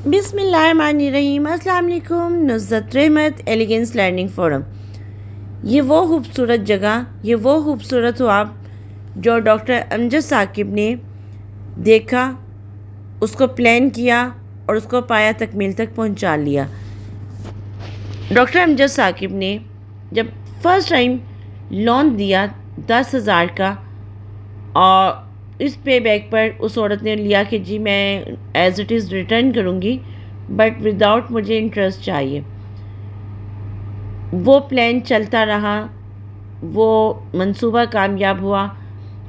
بسم اللہ الرحمن الرحیم. السلام علیکم. نصرت رحمت ایلیگنس لرننگ فورم. یہ وہ خوبصورت جگہ، یہ وہ خوبصورت خواب جو ڈاکٹر امجد ثاقب نے دیکھا، اس کو پلان کیا اور اس کو پایا تکمیل تک پہنچا لیا. ڈاکٹر امجد ثاقب نے جب فرسٹ ٹائم لون دیا 10,000 کا، اور اس پے بیک پر اس عورت نے لیا کہ جی میں ایز اٹ از ریٹرن کروں گی، بٹ وداؤٹ مجھے انٹرسٹ چاہیے. وہ پلان چلتا رہا، وہ منصوبہ کامیاب ہوا،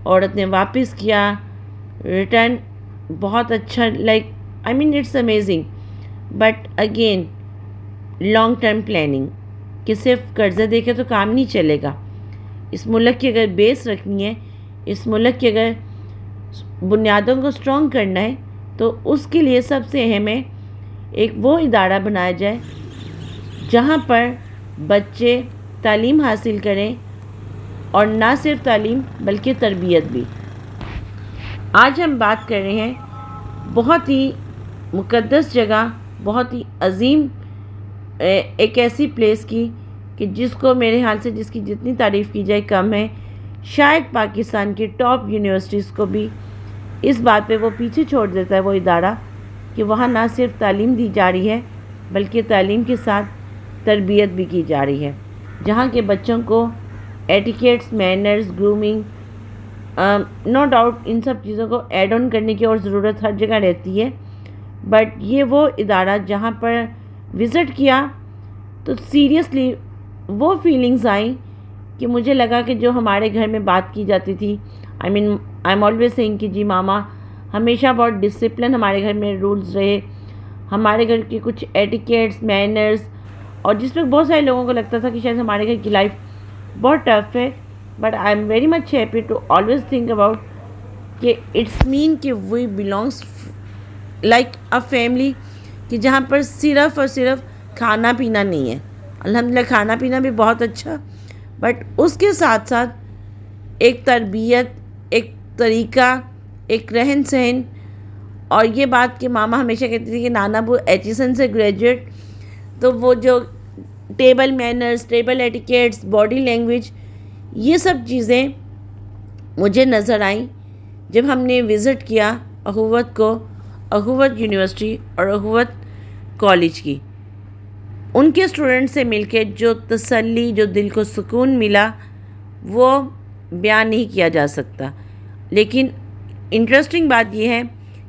عورت نے واپس کیا ریٹرن. بہت اچھا، it's amazing. But again long term planning, کہ صرف قرضہ دے کے تو کام نہیں چلے گا. اس ملک کی اگر بیس رکھنی ہے، اس ملک کی اگر بنیادوں کو اسٹرانگ کرنا ہے، تو اس کے لیے سب سے اہم ہے ایک وہ ادارہ بنایا جائے جہاں پر بچے تعلیم حاصل کریں، اور نہ صرف تعلیم بلکہ تربیت بھی. آج ہم بات کر رہے ہیں بہت ہی مقدس جگہ، بہت ہی عظیم ایک ایسی پلیس کی کہ جس کو میرے خیال سے جس کی جتنی تعریف کی جائے کم ہے. شاید پاکستان کی ٹاپ یونیورسٹیز کو بھی اس بات پہ وہ پیچھے چھوڑ دیتا ہے وہ ادارہ، کہ وہاں نہ صرف تعلیم دی جا رہی ہے بلکہ تعلیم کے ساتھ تربیت بھی کی جا رہی ہے، جہاں کے بچوں کو etiquettes, manners, grooming, no doubt ان سب چیزوں کو ایڈ آن کرنے کی اور ضرورت ہر جگہ رہتی ہے. بٹ یہ وہ ادارہ جہاں پر وزٹ کیا تو سیریسلی وہ فیلنگز آئیں کہ مجھے لگا کہ جو ہمارے گھر میں بات کی جاتی تھی، آئی ایم آلویز سینگ کہ جی ماما، ہمیشہ بہت ڈسپلن ہمارے گھر میں رولز رہے، ہمارے گھر کے کچھ ایٹیکیٹس، مینرز، اور جس پہ بہت سارے لوگوں کو لگتا تھا کہ شاید ہمارے گھر کی لائف بہت ٹف ہے. But I am very much happy to always think about کہ اٹس مین کہ we belongs like a family, کہ جہاں پر صرف اور صرف کھانا پینا نہیں ہے. الحمدللہ کھانا پینا بھی بہت اچھا، بٹ اس کے ساتھ ساتھ ایک تربیت، ایک طریقہ، ایک رہن سہن. اور یہ بات کہ ماما ہمیشہ کہتی تھی کہ نانا ابو ایچیسن سے گریجویٹ، تو وہ جو table manners, table etiquettes, body language, یہ سب چیزیں مجھے نظر آئیں جب ہم نے وزٹ کیا اخوت کو، اخوت یونیورسٹی اور اخوت کالج کی. ان کے اسٹوڈنٹ سے مل کے جو تسلی، جو دل کو سکون ملا، وہ بیان نہیں کیا جا سکتا. لیکن انٹرسٹنگ بات یہ ہے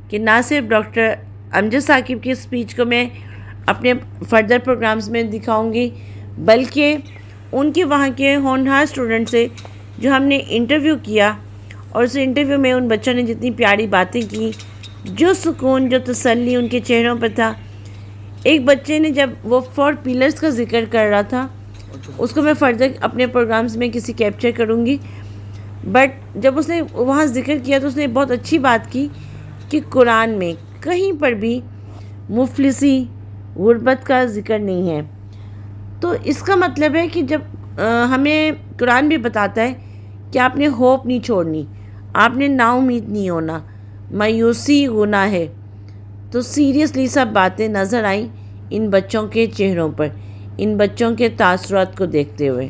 کہ نہ صرف ڈاکٹر امجد ثاقب کی اسپیچ کو میں اپنے فردر پروگرامز میں دکھاؤں گی، بلکہ ان کے وہاں کے ہونہار اسٹوڈنٹ سے جو ہم نے انٹرویو کیا، اور اس انٹرویو میں ان بچوں نے جتنی پیاری باتیں کی، جو سکون، جو تسلی ان کے چہروں پر تھا. ایک بچے نے جب وہ 4 پلرز کا ذکر کر رہا تھا، اس کو میں فردر اپنے پروگرامز میں کسی کیپچر کروں گی، بٹ جب اس نے وہاں ذکر کیا تو اس نے بہت اچھی بات کی کہ قرآن میں کہیں پر بھی مفلسی، غربت کا ذکر نہیں ہے. تو اس کا مطلب ہے کہ جب ہمیں قرآن بھی بتاتا ہے کہ آپ نے ہوپ نہیں چھوڑنی، آپ نے نا امید نہیں ہونا، مایوسی گناہ ہے. تو سیریسلی سب باتیں نظر آئیں ان بچوں کے چہروں پر، ان بچوں کے تاثرات کو دیکھتے ہوئے.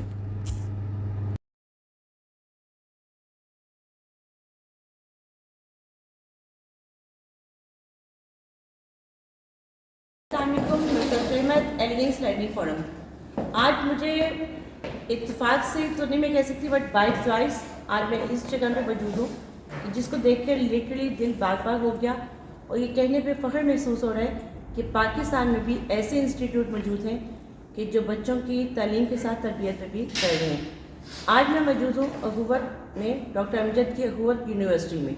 السلام علیکم. نصرت رحمت ایلیگنس لرننگ فورم. آج مجھے اتفاق سے تو نہیں میں کہہ سکتی، بٹ بائی چوائس آج میں اس جگہ پہ موجود ہوں جس کو دیکھ کر لٹرلی دل باغ باغ ہو گیا، اور یہ کہنے پہ فخر محسوس ہو رہا ہے کہ پاکستان میں بھی ایسے انسٹیٹیوٹ موجود ہیں کہ جو بچوں کی تعلیم کے ساتھ تربیت بھی کر رہے ہیں. آج میں موجود ہوں اخوت میں، ڈاکٹر امجد کی اخوت یونیورسٹی میں.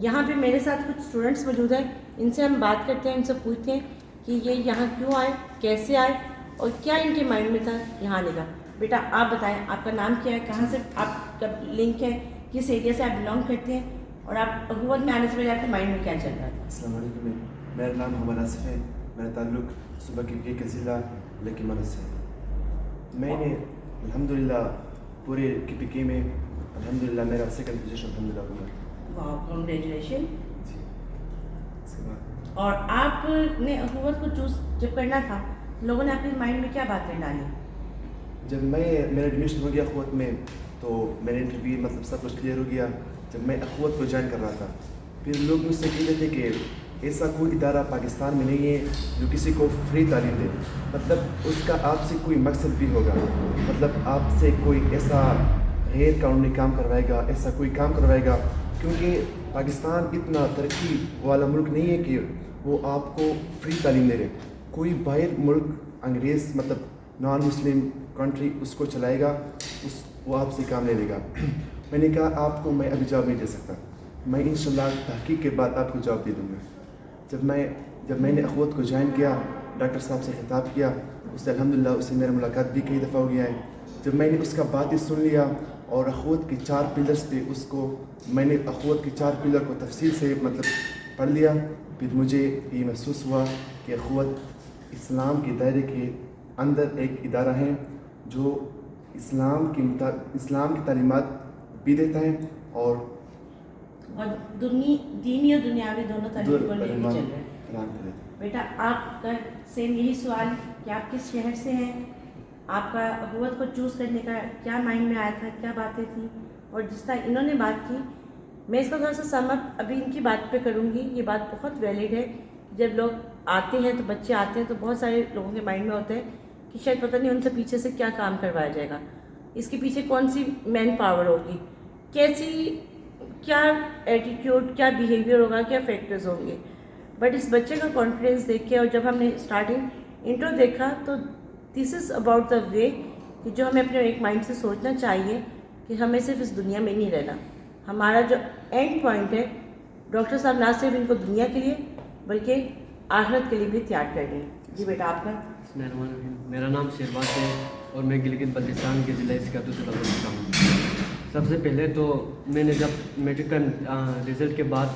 یہاں پہ میرے ساتھ کچھ اسٹوڈنٹس موجود ہیں، ان سے ہم بات کرتے ہیں، ان سے پوچھتے ہیں کہ یہ یہاں کیوں آئے، کیسے آئے، اور کیا ان کے مائنڈ میں تھا یہاں آنے کا. بیٹا آپ بتائیں، آپ کا نام کیا ہے، کہاں سے آپ کا لنک ہے، کس ایریا سے آپ بلانگ کرتے ہیں، اور آپ اخوت میں آنے سے پہلے آپ کے مائنڈ میں کیا چل رہا تھا؟ السلام علیکم. میرا نام محمد آصف ہے. میرا تعلق صوبہ کے ضلع لکی مرض سے. میں نے الحمدللہ پورے KPK میں الحمدللہ میرا 2nd پوزیشن الحمدللہ ہوا. واو، کنگریچولیشن. جی. اس کے بعد اور آپ نے اخوت کو چوز جب کرنا تھا لوگوں نے آپ کے مائنڈ میں کیا باتیں ڈالی؟ جب میرا ایڈمیشن ہو گیا اخوت میں تو میرا انٹرویو مطلب سب کچھ کلیئر ہو گیا. جب میں اخوت کو جوائن کر رہا تھا پھر لوگ مجھ سے کہتے تھے کہ ایسا کوئی ادارہ پاکستان میں نہیں ہے جو کسی کو فری تعلیم دے, مطلب اس کا آپ سے کوئی مقصد بھی ہوگا, مطلب آپ سے کوئی ایسا غیر قانونی کام کروائے گا, ایسا کوئی کام کروائے گا, کیونکہ پاکستان اتنا ترقی والا ملک نہیں ہے کہ وہ آپ کو فری تعلیم دے رہے. کوئی باہر ملک انگریز مطلب نان مسلم کنٹری اس کو چلائے گا, وہ آپ سے کام لے لے گا. میں نے کہا آپ کو میں ابھی جواب نہیں دے سکتا, میں انشاءاللہ تحقیق کے بعد آپ کو جواب دے دوں گا. جب میں نے اخوت کو جوائن کیا, ڈاکٹر صاحب سے خطاب کیا, اس سے الحمدللہ اس سے میرا ملاقات بھی کئی دفعہ ہو گیا ہے. جب میں نے اس کا بات ہی سن لیا اور اخوت کے 4 پلرز پہ اس کو میں نے اخوت کے 4 پلر کو تفصیل سے مطلب پڑھ لیا, پھر مجھے یہ محسوس ہوا کہ اخوت اسلام کے دائرے کے اندر ایک ادارہ ہے جو اسلام کی تعلیمات بھی دیتا ہے اور دینی اور دنیاوی دونوں تعلیم کو لے کے چل رہے ہیں. بیٹا آپ کا سیم یہی سوال کہ آپ کس شہر سے ہیں, آپ کا اخوت کو چوز کرنے کا کیا مائنڈ میں آیا تھا, کیا باتیں تھیں, اور جس طرح انہوں نے بات کی میں اس کا تھوڑا سا سم اپ ابھی ان کی بات پہ کروں گی. یہ بات بہت ویلڈ ہے. جب لوگ آتے ہیں تو بچے آتے ہیں تو بہت سارے لوگوں کے مائنڈ میں ہوتا ہے کہ شاید پتہ نہیں ان سے پیچھے سے کیا کام کروایا جائے گا, اس کے پیچھے کون سی مین پاور ہوگی, کیا ایٹیٹیوڈ, کیا بیہیویئر ہوگا, کیا فیکٹرز ہوں گے. بٹ اس بچے کا کانفیڈنس دیکھ کے اور جب ہم نے اسٹارٹنگ انٹرو دیکھا تو دس از اباؤٹ دا وے کہ جو ہمیں اپنے ایک مائنڈ سے سوچنا چاہیے کہ ہمیں صرف اس دنیا میں نہیں رہنا, ہمارا جو اینڈ پوائنٹ ہے ڈاکٹر صاحب نہ صرف ان کو دنیا کے لیے بلکہ آخرت کے لیے بھی تیار کر رہے ہیں. جی بیٹا آپ کا. میرا نام شہباز ہے اور میں گلگت بلتستان کے ضلع اسکاتو سے تعلق رکھتا ہوں. سب سے پہلے تو میں نے جب میٹرک کا رزلٹ کے بعد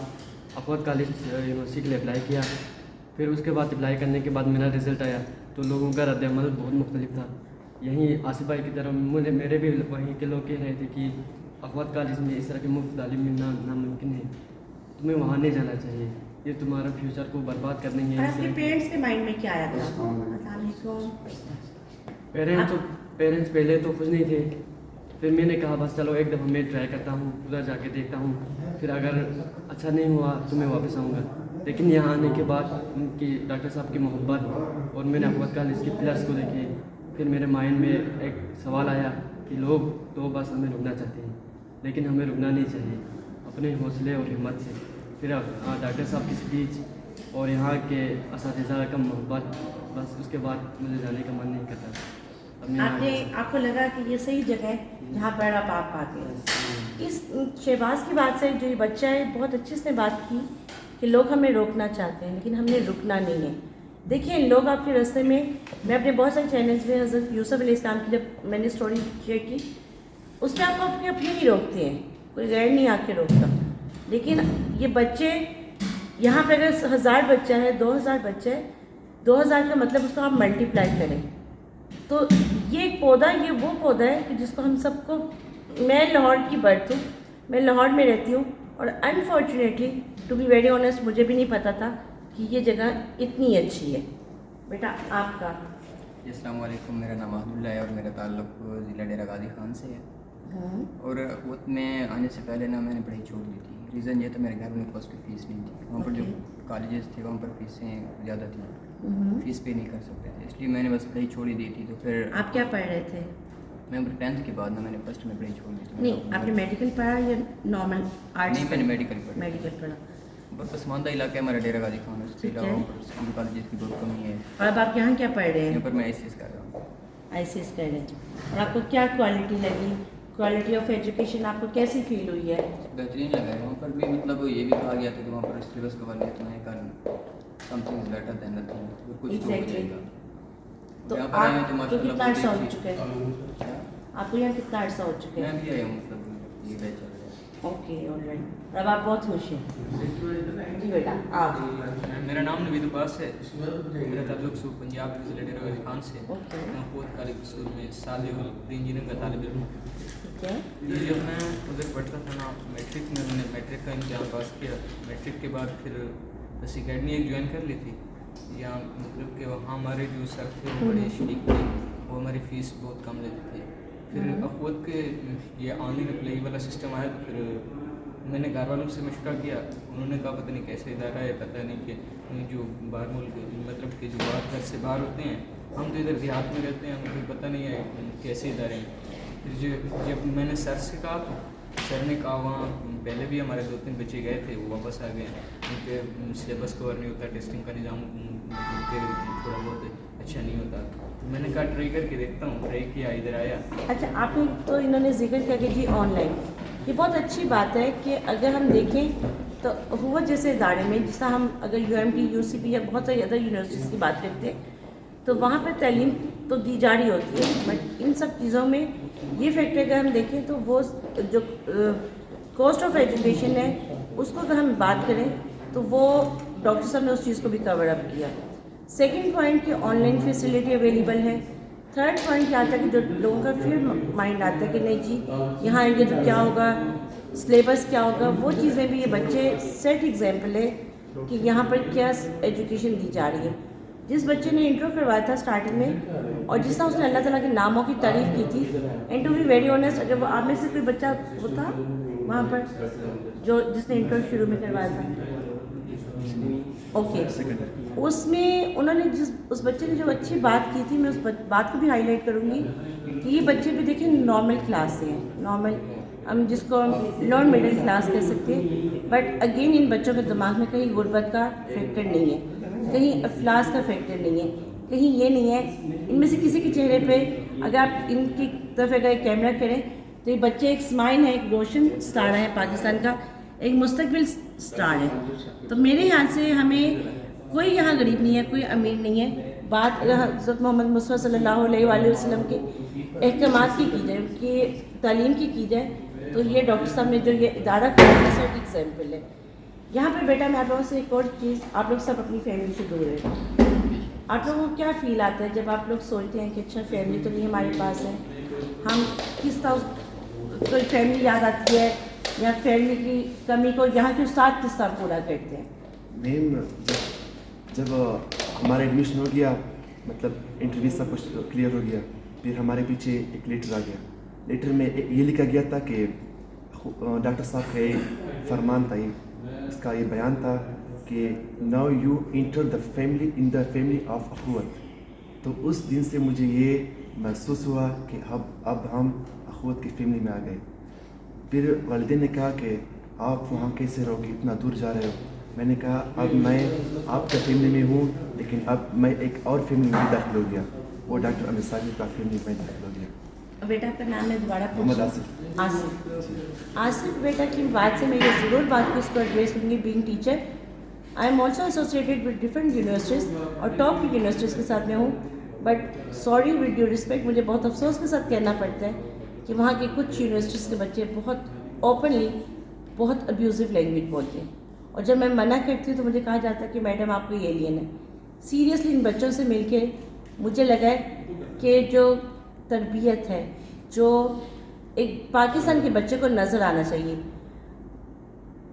اخوت کالج یونیورسٹی کے لیے اپلائی کیا, پھر اس کے بعد اپلائی کرنے کے بعد میرا رزلٹ آیا تو لوگوں کا رد عمل بہت مختلف تھا. یہیں آصف بھائی کی طرح میرے بھی وہیں کے لوگ کہہ رہے تھے کہ اخوت کالج میں اس طرح کی مفت تعلیم ملنا ناممکن ہے, تمہیں وہاں نہیں جانا چاہیے, یہ تمہارا فیوچر کو برباد کرنے کے. آپ کے پیرنٹس کے مائنڈ میں کیا آیا تھا؟ پیرنٹس پہلے تو خوش نہیں تھے, پھر میں نے کہا بس چلو ایک دفعہ میں ٹرائی کرتا ہوں, ادھر جا کے دیکھتا ہوں, پھر اگر اچھا نہیں ہوا تو میں واپس آؤں گا. لیکن یہاں آنے کے بعد ان کی ڈاکٹر صاحب کی محبت اور میں نے اخوت کالج کے پلرس کو دیکھے, پھر میرے مائنڈ میں ایک سوال آیا کہ لوگ تو بس ہمیں رکنا چاہتے ہیں لیکن ہمیں رکنا نہیں چاہیے, اپنے حوصلے اور ہمت سے. پھر ڈاکٹر صاحب کی اسپیچ اور یہاں کے اساتذہ کا محبت, بس اس کے بعد مجھے جانے کا من نہیں کرتا. آپ کو لگا کہ یہ صحیح جگہ ہے جہاں پر آپ آتے ہیں. اس شہباز کی بات سے جو یہ بچہ ہے بہت اچھے سے بات کی کہ لوگ ہمیں روکنا چاہتے ہیں لیکن ہم نے رکنا نہیں ہے. دیکھیں لوگ آپ کے راستے میں اپنے بہت سارے چینلز میں حضرت یوسف علیہ السلام کی جب میں نے اسٹوری شیئر کی اس میں آپ کو اپنے ہی روکتے ہیں, کوئی غیر نہیں آ کے روکتا. لیکن یہ بچے یہاں پہ اگر 1000 بچہ ہے 2000 بچہ ہے, 2000 کا مطلب اس کو آپ ملٹی پلائی کریں تو یہ ایک پودا, یہ وہ پودا ہے کہ جس کو ہم سب کو, میں لاہور کی برتھ ہوں, میں لاہور میں رہتی ہوں اور unfortunately to be very honest مجھے بھی نہیں پتا تھا کہ یہ جگہ اتنی اچھی ہے. بیٹا آپ کا. السلام علیکم, میرا نام عبداللہ ہے اور میرا تعلق ضلع ڈیرہ غازی خان سے ہے. اور اخوت میں آنے سے پہلے نا میں نے پڑھائی چھوڑ دی تھی. ریزن یہ تھا میرے گھر میں کوئی فیس نہیں تھی, وہاں پر جو کالجز تھے وہاں پر فیسیں زیادہ تھیں, فیس پے نہیں کر سکتے تھے, اس لیے میں نے بس پڑھائی چھوڑ ہی دی تھی. تو پھر آپ کیا پڑھ رہے تھے؟ میں 10th کے بعد نا میں نے فرسٹ میں پڑھائی چھوڑ دی تھی. نہیں آپ نے میڈیکل پڑھا یا نارمل آرٹس؟ نہیں میں نے میڈیکل پڑھا. میڈیکل پڑھا. بس پسماندہ علاقہ ہے ہمارا ڈیرہ غازی خان, اس کے علاوہ وہاں پر اسکول کالجز کی بہت کمی ہے. اور اب آپ یہاں کیا پڑھ رہے ہیں؟ یہاں پر میں ICS کر رہا ہوں. ICS کر رہے ہیں. اور آپ کو کیا کوالٹی لگی, کوالٹی آف ایجوکیشن آپ کو کیسی فیل ہوئی ہے؟ بہترین لگا ہے. وہاں پر بھی مطلب یہ بھی کہا گیا تھا کہ وہاں پر سلیبس کور نہیں اتنا ہے, کر some thing is better than nothing, کچھ تو ہو جائے گا. تو آپ کو کتنا عرصہ ہو چکا ہے؟ آپ کو یہاں کتنا عرصہ ہو چکا ہے؟ میں بھی آیا ہوں, مطلب یہ بیچ چل رہا ہے. Okay all right. اب آپ بہت خوش ہیں. جی بیٹا آپ. میرا نام نوید عباس ہے, میرا تعلق صوب پنجاب ضلع ڈیرہ غازی خان سے. اوکے. میں اخوت کالج قصور میں صالح انجینئرنگ کا طالب علم ہوں. ٹھیک ہے. یہ جب میں ادھر پڑھتا تھا نا, میٹرک میں نے میٹرک کا امتحان پاس کیا. میٹرک کے بعد پھر بس اکیڈمی ایک جوائن کر لی تھی یہاں، مطلب کہ وہاں ہمارے جو سر تھے وہ بڑے شریک تھے، وہ ہماری فیس بہت کم لیتے تھے. پھر اخوت کے یہ آن لائن اپلائی والا سسٹم آیا تو پھر میں نے گھر والوں سے مشورہ کیا. انہوں نے کہا پتہ نہیں کیسے ادارہ ہے، پتہ نہیں کہ جو باہر ملک مطلب کہ جو باہر گھر سے باہر ہوتے ہیں، ہم تو ادھر دیہات میں رہتے ہیں، ہمیں پتہ نہیں ہے کیسے ادارے ہیں. پھر جب میں نے سر سے کہا تو سر نے کہا وہاں پہلے بھی ہمارے 2-3 بچے گئے تھے، وہ واپس آ گئے. ان کے سلیبس کور نہیں ہوتا، ٹیسٹنگ کا نظام تھوڑا بہت اچھا نہیں ہوتا. میں نے کہا ٹرائی کر کے دیکھتا ہوں. ٹرائی کیا، ادھر آیا. اچھا، آپ نے تو انہوں نے ذکر کیا کہ جی آن لائن، یہ بہت اچھی بات ہے کہ اگر ہم دیکھیں تو ہوا جیسے ادارے میں، جس طرح ہم اگر UMT UCP یا بہت ساری ادر یونیورسٹیز کی بات کرتے ہیں تو وہاں پہ تعلیم تو دی جا رہی ہوتی ہے، بٹ ان سب چیزوں میں یہ فیکٹر اگر ہم دیکھیں تو وہ جو کاسٹ آف ایجوکیشن ہے اس کو اگر ہم بات کریں تو وہ ڈاکٹر صاحب نے اس چیز کو بھی کور اپ کیا. سیکنڈ پوائنٹ کہ آن لائن فیسلٹی اویلیبل ہے. تھرڈ پوائنٹ کیا آتا ہے کہ جو لوگوں کا پھر مائنڈ آتا ہے کہ نہیں جی یہاں آئیں گے تو کیا ہوگا، سلیبس کیا ہوگا، وہ چیزیں بھی یہ بچے سیٹ ایگزامپل ہے کہ یہاں پر کیا ایجوکیشن دی جا رہی ہے. جس بچے نے انٹرو کروایا تھا اسٹارٹنگ میں اور جس طرح اس نے اللہ تعالیٰ کے ناموں کی تعریف کی تھی، and to be very honest اگر وہ آپ میں سے کوئی بچہ وہ تھا وہاں پر جس نے انٹرو شروع میں کروایا تھا، اوکے، اس میں انہوں نے اس بچے نے جو اچھی بات کی تھی، میں اس بات کو بھی ہائی لائٹ کروں گی کہ یہ بچے بھی دیکھیں نارمل کلاس سے ہیں، نارمل ہم جس کو لوور مڈل کلاس کہہ سکتے ہیں، بٹ اگین ان بچوں کے دماغ میں کہیں غربت کا فیکٹر نہیں ہے، کہیں افلاس کا فیکٹر نہیں ہے، کہیں یہ نہیں ہے. ان میں سے کسی کے چہرے پہ اگر آپ ان کی طرف اگر کیمرہ کریں تو یہ بچے ایک اسمائل ہے، ایک روشن اسٹار ہے پاکستان کا، ایک مستقبل اسٹار ہے. تو میرے خیال سے ہمیں کوئی یہاں غریب نہیں ہے، کوئی امیر نہیں ہے. بات اگر حضرت محمد مصطفیٰ صلی اللہ علیہ وآلہ وسلم کے احکامات کی جائے، ان کی تعلیم کی جائے تو یہ ڈاکٹر صاحب نے جو یہ ادارہ کھولا ہے سیٹ ایگزامپل ہے. یہاں پہ بیٹا میں آپ لوگوں سے ایک اور چیز، آپ لوگ سب اپنی فیملی سے دور ہیں، آپ لوگوں کو کیا فیل آتا ہے جب آپ لوگ سوچتے ہیں کہ اچھا فیملی تو نہیں ہمارے پاس ہے، ہم کس طرح کوئی فیملی یاد آتی ہے یا فیملی کی کمی کو یہاں کے استاد کس طرح پورا کرتے ہیں؟ میم جب ہمارا ایڈمیشن ہو گیا، مطلب انٹرویو سب کچھ کلیئر ہو گیا، پھر ہمارے پیچھے ایک لیٹر آ گیا. لیٹر میں یہ لکھا گیا تھا کہ ڈاکٹر صاحب کا یہ فرمان تھا، اس کا یہ بیان تھا کہ now you enter the family in the family of اخوت. تو اس دن سے مجھے یہ محسوس ہوا کہ اب ہم اخوت کی فیملی میں آ گئے. پھر والدین نے کہا کہ آپ وہاں کیسے رہو گے، اتنا دور جا رہے ہو. میں نے کہا اب میں آپ کا فیملی میں ہوں، لیکن اب میں ایک اور فیملی میں داخل ہو گیا، وہ ڈاکٹر امیر صاحب کا فیملی میں داخل ہو گیا. بیٹا آپ کا نام ہے دوبارہ محمد آصف. آصف بیٹا کی بات سے میں یہ ضرور بات کو اس کو ایڈریس کروں گی. Being teacher I am also associated with different universities اور ٹاپ کی یونیورسٹیز کے ساتھ میں ہوں، but sorry with due respect مجھے بہت افسوس کے ساتھ کہنا پڑتا ہے کہ وہاں کے کچھ یونیورسٹیز کے بچے بہت اوپنلی بہت ابیوزو لینگویج بولتے ہیں، اور جب میں منع کرتی ہوں تو مجھے کہا جاتا ہے کہ میڈم آپ کو یہ ایلین ہے. سیریسلی ان بچوں سے مل کے مجھے لگا ہے کہ جو تربیت ہے، جو ایک پاکستان کے بچے کو نظر آنا چاہیے.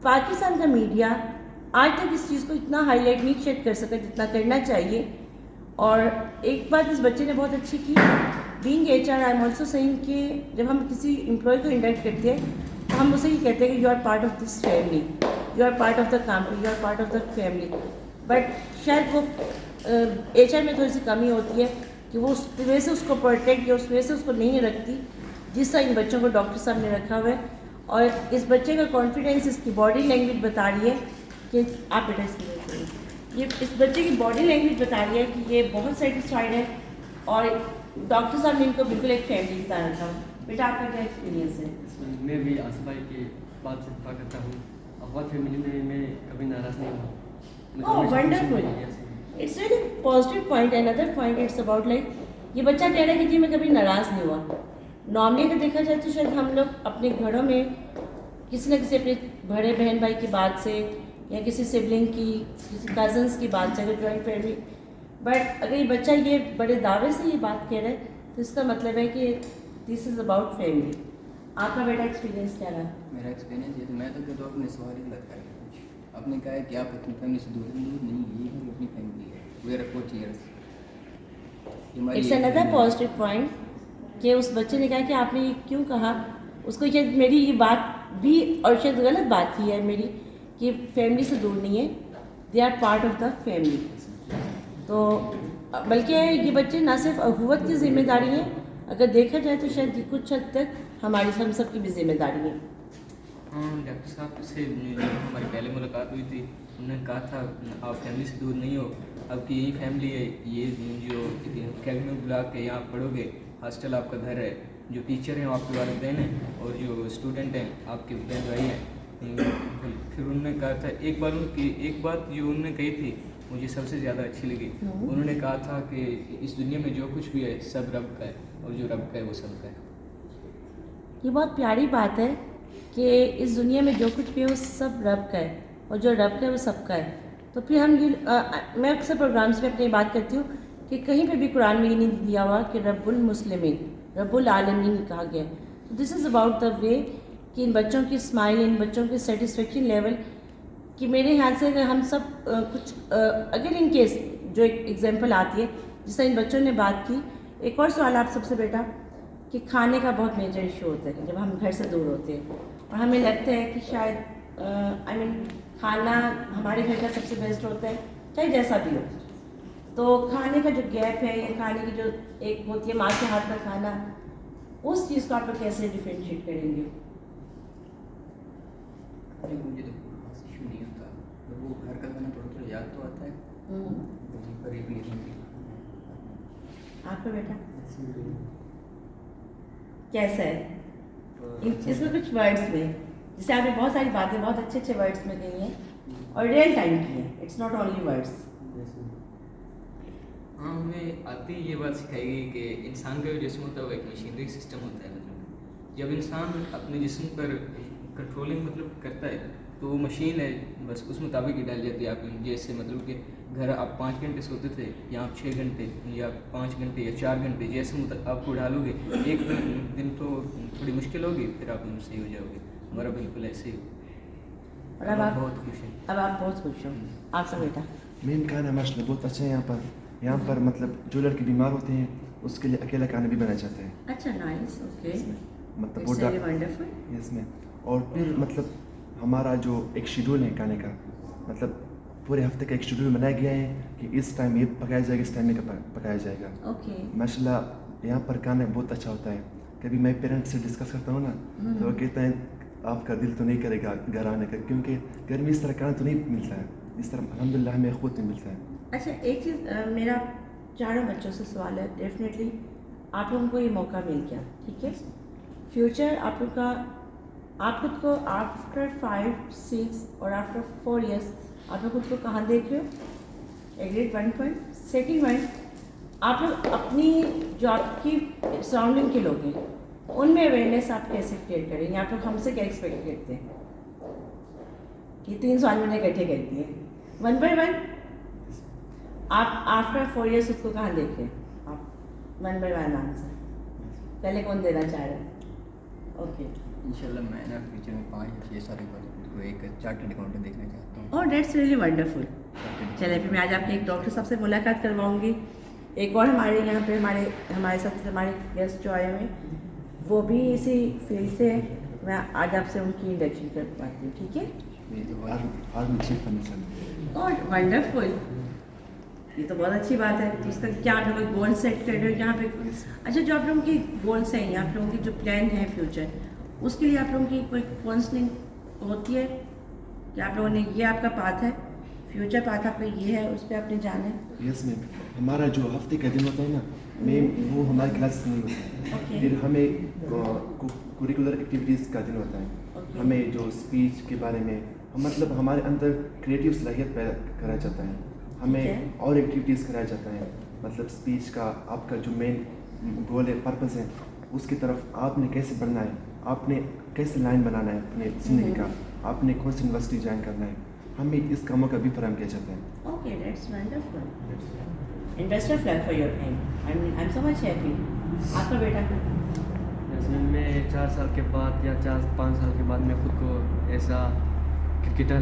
پاکستان کا میڈیا آج تک اس چیز کو اتنا ہائی لائٹ نہیں شیڈ کر سکا جتنا کرنا چاہیے. اور ایک بات اس بچے نے بہت اچھی کی، being HR I am also seeing کہ جب ہم کسی امپلائی کو انڈکٹ کرتے ہیں تو ہم اسے یہ کہتے ہیں کہ you are part of this family, you are part of the company, you are part of the family. But شاید وہ HR میں تھوڑی سی کمی ہوتی ہے کہ وہ اس وجہ سے اس کو پروٹیکٹ یا اس وجہ سے اس کو نہیں رکھتی جس طرح ان بچوں کو ڈاکٹر صاحب نے رکھا ہوا ہے. اور اس بچے کا کانفیڈینس اس کی باڈی لینگویج بتا رہی ہے کہ آپ بیٹا اس کی یہ اس بچے کی باڈی لینگویج بتا رہی ہے کہ یہ بہت سیٹسفائڈ ہے اور ڈاکٹر صاحب نے ان کو بالکل ایک فیملی بتا رکھا. بیٹا آپ کا کیا ایکسپیرینس ہے؟ میں بھی آصف بھائی کی بات سے اتفاق کرتا ہوں. اخوات فیملی میں کبھی ناراض نہیں ہوا. Oh, wonderful. It's really positive point. Another point it's about like یہ بچہ کہہ رہا ہے کہ جی میں کبھی ناراض نہیں ہوا. نارملی اگر دیکھا جائے تو شاید ہم لوگ اپنے گھروں میں کسی نہ کسی اپنے بڑے بہن بھائی کی بات سے یا کسی سبلنگ کی، کسی کزنس کی بات سے، اگر جوائنٹ فیملی، بٹ اگر یہ بچہ یہ بڑے دعوے سے یہ بات کہہ رہا ہے تو اس کا مطلب ہے کہ دس از اباؤٹ فیملی. آپ کا بیٹا ایکسپیرینس کیا رہا؟ میرا ایکسپیرینس یہ تو میں تو اپنے سوال ہی لگتا ہے. آپ نے کہا ہے کہ آپ اپنی فیملی سے دور نہیں، یہ ہماری اپنی فیملی ہے. We are coach years. It's اندر پازیٹیو پوائنٹ کہ اس بچے نے کہا کہ آپ نے یہ کیوں کہا. اس کو شاید میری یہ بات بھی اور شاید غلط بات ہی ہے میری کہ فیملی سے دور نہیں ہے. They are part of the family. تو بلکہ یہ بچے نہ صرف اخوت کی ذمہ داری ہیں، اگر دیکھا جائے تو شاید کچھ حد تک ہم سب کی بھی ذمہ داری ہے. ہاں ڈاکٹر صاحب سے ہماری پہلے ملاقات ہوئی تھی. انہوں نے کہا تھا آپ فیملی سے دور نہیں ہو، آپ کی یہی فیملی ہے. یہ جو اکیڈمی بلاک کے یہاں پڑھو گے، ہاسٹل آپ کا گھر ہے. جو ٹیچر ہیں وہ آپ کے والدین ہیں، اور جو اسٹوڈنٹ ہیں آپ کے بہن بھائی ہیں. پھر انہوں نے کہا تھا ایک بات جو انہوں نے کہی تھی مجھے سب سے زیادہ اچھی لگی. انہوں نے کہا تھا کہ اس دنیا میں جو کچھ بھی ہے سب رب کا ہے، اور جو رب کا ہے وہ سب کا ہے. یہ بہت پیاری بات ہے کہ اس دنیا میں جو کچھ بھی ہے وہ سب رب کا ہے، اور جو رب کا ہے وہ سب کا ہے. تو پھر ہم میں اکثر پروگرامس میں اپنی بات کرتی ہوں کہ کہیں پہ بھی قرآن میں یہ نہیں دیا ہوا کہ رب المسلمین، رب العالمین کہا گیا. تو دس از اباؤٹ دا وے کہ ان بچوں کی اسمائل، ان بچوں کی سیٹسفیکشن لیول کہ میرے خیال سے اگر ہم سب کچھ اگر ان کیس جو ایک ایگزامپل آتی ہے جس طرح ان بچوں نے بات کی. ایک اور سوال آپ سب سے بیٹا کہ کھانے کا بہت میجر ایشو ہوتا ہے جب ہم گھر سے دور ہوتے ہیں، اور ہمیں لگتا ہے کہ شاید کھانا ہمارے گھر کا سب سے بیسٹ ہوتا ہے چاہے جیسا بھی ہو. تو کھانے کا جو گیپ ہے یا کھانے کی جو ایک ہوتی ہے ماں کے ہاتھ کا کھانا، اس چیز کو آپ لوگ کیسے ڈیفرینشیٹ کریں گے؟ مجھے تو خاص ایشو نہیں ہوتا. وہ گھر کا کھانا تھوڑا تھوڑا یاد تو آتا ہے، قریب نہیں. آپ کا بیٹا کیسا ہے؟ اس میں کچھ ورڈس میں جیسے آپ نے بہت ساری باتیں بہت اچھے اچھے ورڈس میں کہی ہیں اور ریئل ٹائم کی ہیں. It's not only words. ہاں ہمیں آتی یہ بات سکھائی گئی کہ انسان کا جو جسم ہوتا ہے وہ ایک مشینری سسٹم ہوتا ہے. مطلب جب انسان اپنے جسم پر کنٹرولنگ کرتا ہے تو وہ مشین ہے، بس اس مطابق ہی ڈال جاتی ہے. آپ جیسے مطلب کہ گھر آپ 5 گھنٹے سوتے تھے یا آپ 6 گھنٹے یا 5 گھنٹے یا 4 گھنٹے، جیسے آپ کو ڈالو گے ایک دن تو تھوڑی مشکل ہوگی، پھر آپ صحیح ہو جاؤ گے. ہمارا بالکل ایسے ہی. اور اب آپ بہت خوش ہیں. اب آپ بہت خوش ہو. آپ کا بیٹا مین کھانا ماشاء اللہ بہت اچھا ہے. یہاں پر مطلب جو لڑکے بیمار ہوتے ہیں اس کے لیے اکیلا کھانا بھی بنا جاتا ہے. اچھا نائس. اوکے مطلب اٹس ویری ونڈرفل. یس میں. اور پھر مطلب ہمارا جو ایک شیڈول ہے کھانے کا، مطلب پورے ہفتے کا ایک شیڈول بنایا گیا ہے کہ اس ٹائم یہ پکایا جائے گا، اس ٹائم میں پکایا جائے گا. اوکے ماشاء اللہ یہاں پر کھانا بہت اچھا ہوتا ہے. کبھی میں پیرنٹس سے ڈسکس کرتا ہوں نا تو وہ کہتے ہیں آپ کا دل تو نہیں کرے گا گھر آنے کا، کیونکہ گھر میں اس طرح کھانا تو نہیں ملتا ہے جس طرح الحمدللہ ہمیں خود نہیں ملتا ہے. اچھا ایک چیز میرا چاروں بچوں سے سوال ہے. ڈیفینیٹلی آپ لوگوں کو یہ موقع مل گیا، ٹھیک ہے. فیوچر آپ لوگ کا، آپ خود کو آفٹر 5 6 اور آفٹر 4 ایئرس آپ لوگ خود کو کہاں دیکھ رہے ہو؟ Agreed 1 point. سیکنڈ پوائنٹ، آپ لوگ اپنی جو آپ کی سراؤنڈنگ کے لوگ ہیں ان میں اویئرنیس آپ کیسے کریٹ کریں گے؟ آپ لوگ ہم سے کیا ایکسپیکٹ کرتے ہیں؟ یہ 3 سوال میں نے اکٹھے کر دیے. 1 بائی 1 آپ آفٹر 4 ایئرس خود کو کہاں دیکھ رہے ہیں؟ آپ 1 بائی 1 آنسر. پہلے کون دینا چاہ رہے ہیں؟ اوکے. انشاءاللہ میں نا فیوچر میں 5 یا 6 سال کے بعد خود کو ایک چارٹرڈ اکاؤنٹنٹ دیکھنا چاہتا ہوں. اور دیٹس ریئلی ونڈرفل. چلے پھر میں آج آپ کے ایک ڈاکٹر صاحب سے ملاقات کرواؤں گی. ایک اور ہمارے یہاں پہ ہمارے ساتھ ہمارے گیسٹ جو آئے ہوئے وہ بھی اسی فیلڈ سے ہیں. میں آج آپ سے ان کی انڈکشن کر پاتی ہوں، ٹھیک ہے؟ آرمی چیف بننا چاہتا ہوں. اور ونڈرفل، یہ تو بہت اچھی بات ہے. تو اس کا کیا آپ لوگ گول سیٹ کر رہے ہو یہاں پہ؟ اچھا جو آپ لوگوں کی گولس ہیں یا آپ لوگوں کی جو پلان ہے فیوچر، اس کے لیے آپ لوگوں کی کوئی کاؤنسلنگ ہوتی ہے کہ آپ لوگوں نے یہ آپ کا پاتھ ہے، فیوچر پاتھ آپ کا یہ ہے، اس پہ آپ نے جانا ہے؟ یس میم. ہمارا جو ہفتے کا دن ہوتا ہے نا میم وہ ہماری کلاسز نہیں ہوتا ہے. پھر ہمیں کوریکولر ایکٹیویٹیز کا دن ہوتا ہے. ہمیں جو اسپیچ کے بارے میں مطلب ہمارے اندر کریٹیو صلاحیت پیدا کرایا جاتا ہے. ہمیں اور ایکٹیویٹیز کرایا جاتا ہے. مطلب اسپیچ کا آپ کا جو مین گول ہے، پرپز ہے، اس کی طرف آپ نے کیسے بڑھنا ہے، آپ نے کیسے لائن بنانا ہے اپنے زندگی کا، آپ نے کون سی یونیورسٹی جوائن کرنا ہے، ہمیں اس کاموں کا بھی فراہم کیا جاتا ہے. Okay that's wonderful. Best of luck for your time. I am so much happy. آپ کا بیٹا جیسے میں 4 سال کے بعد یا 5 سال کے بعد میں خود کو ایسا کرکٹر